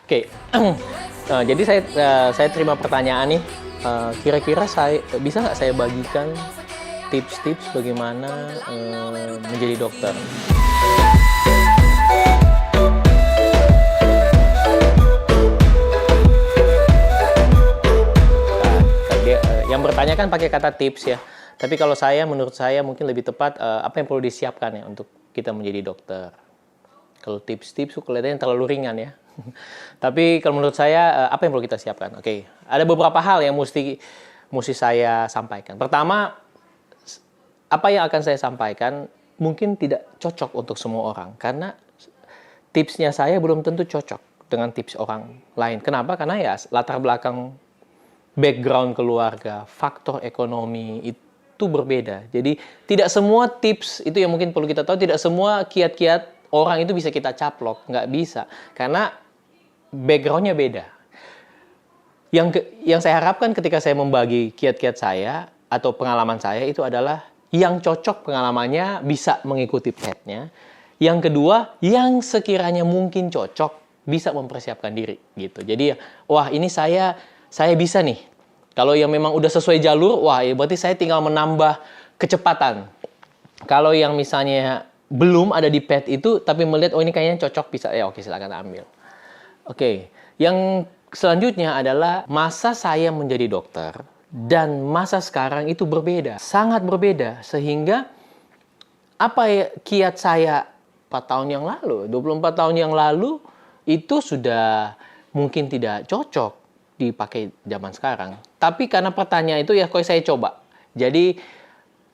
Oke, jadi saya terima pertanyaan nih. Kira-kira saya bisa nggak saya bagikan tips-tips bagaimana menjadi dokter? Yang bertanya kan pakai kata tips ya. Tapi kalau menurut saya mungkin lebih tepat apa yang perlu disiapkan ya untuk kita menjadi dokter. Kalau tips-tips kelihatannya terlalu ringan ya. Tapi kalau menurut saya apa yang perlu kita siapkan? Oke, ada beberapa hal yang mesti saya sampaikan. Pertama, apa yang akan saya sampaikan mungkin tidak cocok untuk semua orang karena tipsnya saya belum tentu cocok dengan tips orang lain. Kenapa? Karena ya latar belakang background keluarga, faktor ekonomi itu berbeda. Jadi tidak semua tips itu yang mungkin perlu kita tahu, tidak semua kiat-kiat orang itu bisa kita caplok, nggak bisa. Karena background-nya beda. Yang saya harapkan ketika saya membagi kiat-kiat saya atau pengalaman saya itu adalah yang cocok pengalamannya bisa mengikuti path-nya. Yang kedua, yang sekiranya mungkin cocok bisa mempersiapkan diri gitu. Jadi wah ini saya bisa nih. Kalau yang memang udah sesuai jalur, wah ya berarti saya tinggal menambah kecepatan. Kalau yang misalnya belum ada di path itu, tapi melihat, oh ini kayaknya cocok, bisa, ya oke silakan ambil. Oke, yang selanjutnya adalah masa saya menjadi dokter dan masa sekarang itu berbeda. Sangat berbeda, sehingga apa ya, kiat saya 4 tahun yang lalu, 24 tahun yang lalu, itu sudah mungkin tidak cocok dipakai zaman sekarang. Tapi karena pertanyaan itu ya kok saya coba. Jadi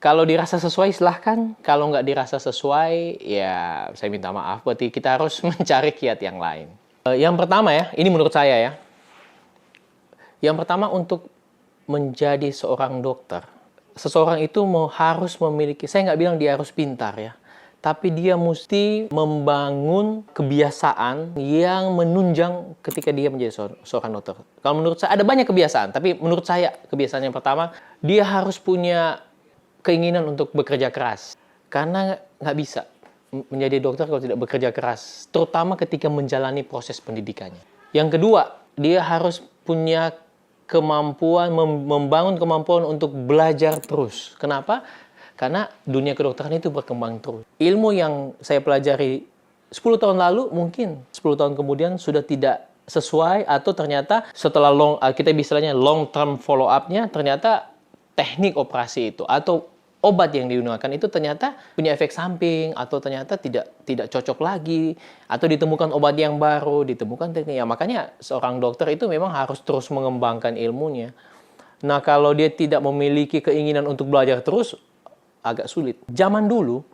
kalau dirasa sesuai silahkan, kalau nggak dirasa sesuai ya saya minta maaf. Berarti kita harus mencari kiat yang lain. Yang pertama ya, ini menurut saya ya. Yang pertama untuk menjadi seorang dokter, seseorang itu harus memiliki, saya nggak bilang dia harus pintar ya, tapi dia mesti membangun kebiasaan yang menunjang ketika dia menjadi seorang dokter. Kalau menurut saya, ada banyak kebiasaan, tapi menurut saya kebiasaan yang pertama, dia harus punya keinginan untuk bekerja keras. Karena nggak bisa menjadi dokter kalau tidak bekerja keras, terutama ketika menjalani proses pendidikannya. Yang kedua, dia harus punya kemampuan, membangun kemampuan untuk belajar terus. Kenapa? Karena dunia kedokteran itu berkembang terus. Ilmu yang saya pelajari 10 tahun lalu, mungkin 10 tahun kemudian sudah tidak sesuai, atau ternyata setelah kita istilahnya long term follow up-nya, ternyata teknik operasi itu atau obat yang digunakan itu ternyata punya efek samping, atau ternyata tidak cocok lagi, atau ditemukan obat yang baru, ditemukan teknik. Ya, makanya seorang dokter itu memang harus terus mengembangkan ilmunya. Nah, kalau dia tidak memiliki keinginan untuk belajar terus, agak sulit. Zaman dulu,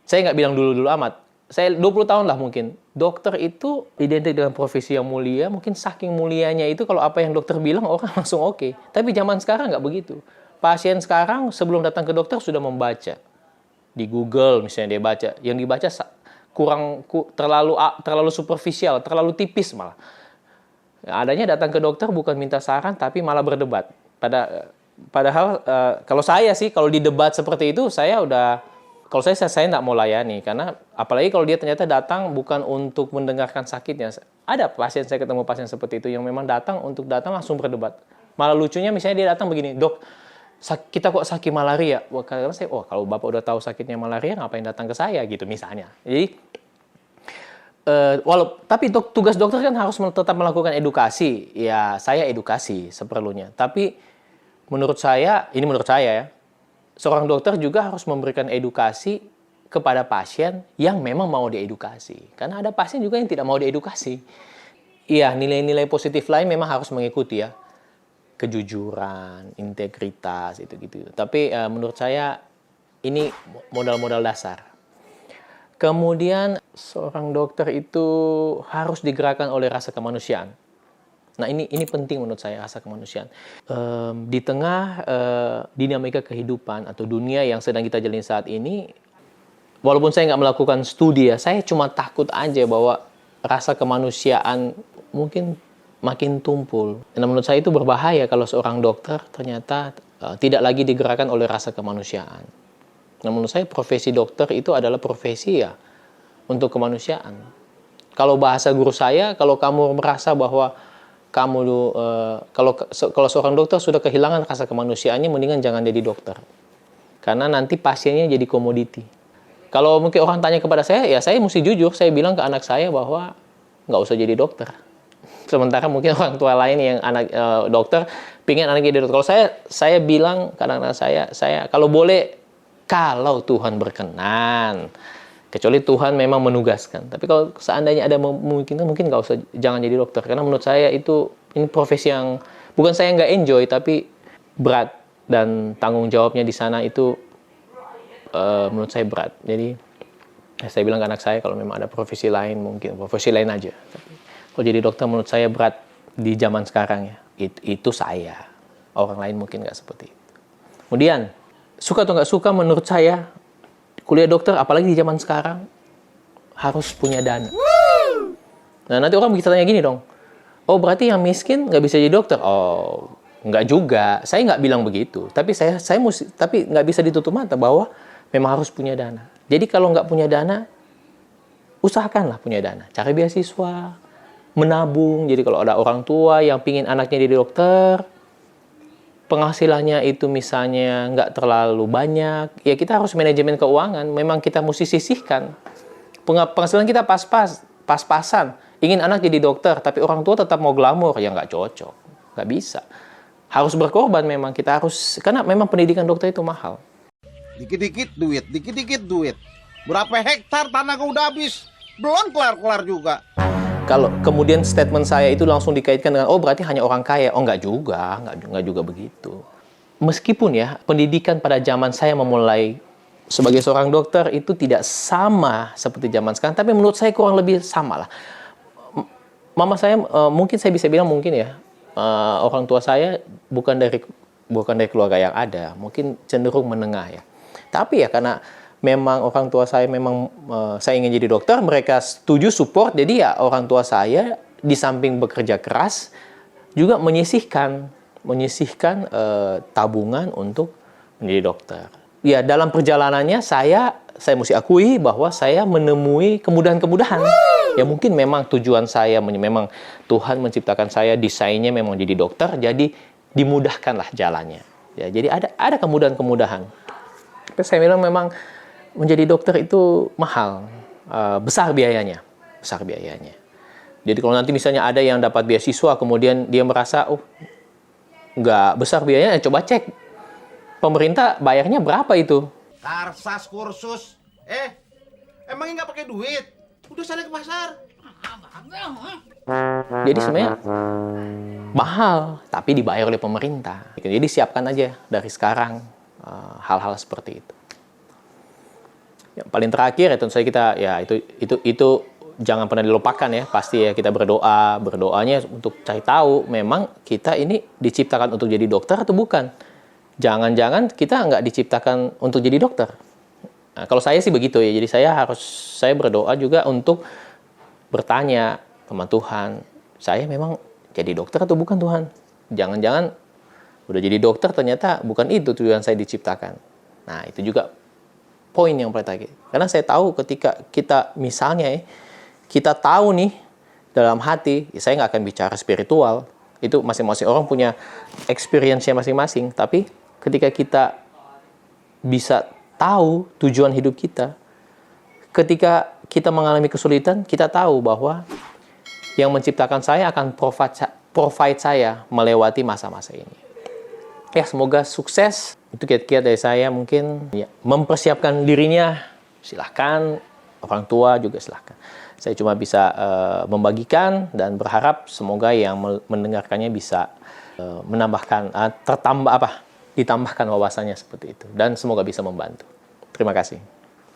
saya nggak bilang dulu-dulu amat, saya 20 tahun lah mungkin, dokter itu identik dengan profesi yang mulia, mungkin saking mulianya itu kalau apa yang dokter bilang orang langsung oke. Tapi zaman sekarang nggak begitu. Pasien sekarang sebelum datang ke dokter sudah membaca. Di Google misalnya dia baca, yang dibaca terlalu superficial, terlalu tipis malah. Adanya datang ke dokter bukan minta saran, tapi malah berdebat. Padahal kalau saya sih, kalau di debat seperti itu, kalau saya nggak mau layani. Karena apalagi kalau dia ternyata datang bukan untuk mendengarkan sakitnya. Ada saya ketemu pasien seperti itu yang memang datang langsung berdebat. Malah lucunya misalnya dia datang begini, dok, kita kok sakit malaria. Karena saya, kalau bapak udah tahu sakitnya malaria, ngapain datang ke saya gitu misalnya. Jadi tapi tugas dokter kan harus tetap melakukan edukasi. Ya saya edukasi seperlunya. Tapi menurut saya ya, seorang dokter juga harus memberikan edukasi kepada pasien yang memang mau diedukasi. Karena ada pasien juga yang tidak mau diedukasi. Iya, nilai-nilai positif lain memang harus mengikuti ya. Kejujuran, integritas, itu gitu. Tapi menurut saya ini modal-modal dasar. Kemudian seorang dokter itu harus digerakkan oleh rasa kemanusiaan. Nah ini penting menurut saya, rasa kemanusiaan. Di tengah dinamika kehidupan atau dunia yang sedang kita jalani saat ini, walaupun saya nggak melakukan studi ya, saya cuma takut aja bahwa rasa kemanusiaan mungkin makin tumpul. Dan menurut saya itu berbahaya kalau seorang dokter ternyata tidak lagi digerakkan oleh rasa kemanusiaan. Nah menurut saya profesi dokter itu adalah profesi ya untuk kemanusiaan. Kalau bahasa guru saya, kalau kamu merasa bahwa kamu kalau seorang dokter sudah kehilangan rasa kemanusiaannya, mendingan jangan jadi dokter. Karena nanti pasiennya jadi komoditi. Kalau mungkin orang tanya kepada saya, ya saya mesti jujur, saya bilang ke anak saya bahwa nggak usah jadi dokter. Sementara mungkin orang tua lain yang anak dokter, pingin anaknya jadi dokter. Kalau saya bilang ke anak-anak saya kalau boleh, kalau Tuhan berkenan, kecuali Tuhan memang menugaskan. Tapi kalau seandainya ada memungkinkan, mungkin nggak usah, jangan jadi dokter. Karena menurut saya ini profesi yang bukan saya nggak enjoy, tapi berat dan tanggung jawabnya di sana itu menurut saya berat. Jadi saya bilang ke anak saya kalau memang ada profesi lain, mungkin profesi lain aja. Tapi kalau jadi dokter menurut saya berat di zaman sekarang ya. Itu saya. Orang lain mungkin nggak seperti itu. Kemudian suka atau nggak suka, menurut saya kuliah dokter, apalagi di zaman sekarang, harus punya dana. Nah, nanti orang bisa tanya gini dong, oh berarti yang miskin nggak bisa jadi dokter? Oh, nggak juga. Saya nggak bilang begitu. Tapi tapi nggak bisa ditutup mata bahwa memang harus punya dana. Jadi kalau nggak punya dana, usahakanlah punya dana. Cari beasiswa, menabung. Jadi kalau ada orang tua yang pingin anaknya jadi dokter, penghasilannya itu misalnya nggak terlalu banyak, ya kita harus manajemen keuangan. Memang kita mesti sisihkan. Penghasilan kita pas-pasan. Ingin anak jadi dokter, tapi orang tua tetap mau glamor, ya nggak cocok. Nggak bisa. Harus berkorban memang. Kita harus, karena memang pendidikan dokter itu mahal. Dikit-dikit duit. Berapa hektar tanah kau udah habis? Belum kelar-kelar juga. Kalau kemudian statement saya itu langsung dikaitkan dengan, oh berarti hanya orang kaya. Oh nggak juga begitu. Meskipun ya, pendidikan pada zaman saya memulai sebagai seorang dokter itu tidak sama seperti zaman sekarang, tapi menurut saya kurang lebih sama lah. Mama saya, mungkin saya bisa bilang mungkin ya, orang tua saya bukan dari keluarga yang ada, mungkin cenderung menengah ya. Tapi ya karena memang orang tua saya memang saya ingin jadi dokter, mereka setuju, support. Jadi ya orang tua saya di samping bekerja keras juga menyisihkan tabungan untuk menjadi dokter. Ya dalam perjalanannya saya mesti akui bahwa saya menemui kemudahan-kemudahan. Ya mungkin memang tujuan saya, memang Tuhan menciptakan saya, desainnya memang jadi dokter, jadi dimudahkanlah jalannya. Ya, jadi ada kemudahan-kemudahan. Tapi saya bilang memang menjadi dokter itu mahal, besar biayanya. Jadi kalau nanti misalnya ada yang dapat beasiswa, kemudian dia merasa, oh nggak besar biayanya, coba cek. Pemerintah bayarnya berapa itu? Karsas kursus. Emangnya nggak pakai duit? Udah sana ke pasar. Jadi sebenarnya mahal, tapi dibayar oleh pemerintah. Jadi siapkan aja dari sekarang hal-hal seperti itu. Yang paling terakhir ya tentu saja kita ya itu jangan pernah dilupakan ya. Pasti ya kita berdoanya untuk cari tahu memang kita ini diciptakan untuk jadi dokter atau bukan. Jangan-jangan kita nggak diciptakan untuk jadi dokter. Nah, kalau saya sih begitu ya. Jadi saya berdoa juga untuk bertanya sama Tuhan, saya memang jadi dokter atau bukan Tuhan? Jangan-jangan udah jadi dokter ternyata bukan itu tujuan saya diciptakan. Nah, itu juga poin yang paling terakhir. Karena saya tahu ketika kita misalnya kita tahu nih dalam hati, ya saya nggak akan bicara spiritual. Itu masing-masing orang punya experience-nya masing-masing. Tapi ketika kita bisa tahu tujuan hidup kita, ketika kita mengalami kesulitan, kita tahu bahwa yang menciptakan saya akan provide saya melewati masa-masa ini. Ya, semoga sukses. Itu kiat-kiat dari saya mungkin. Ya, mempersiapkan dirinya, silahkan. Orang tua juga silahkan. Saya cuma bisa membagikan dan berharap semoga yang mendengarkannya bisa ditambahkan wawasannya seperti itu. Dan semoga bisa membantu. Terima kasih.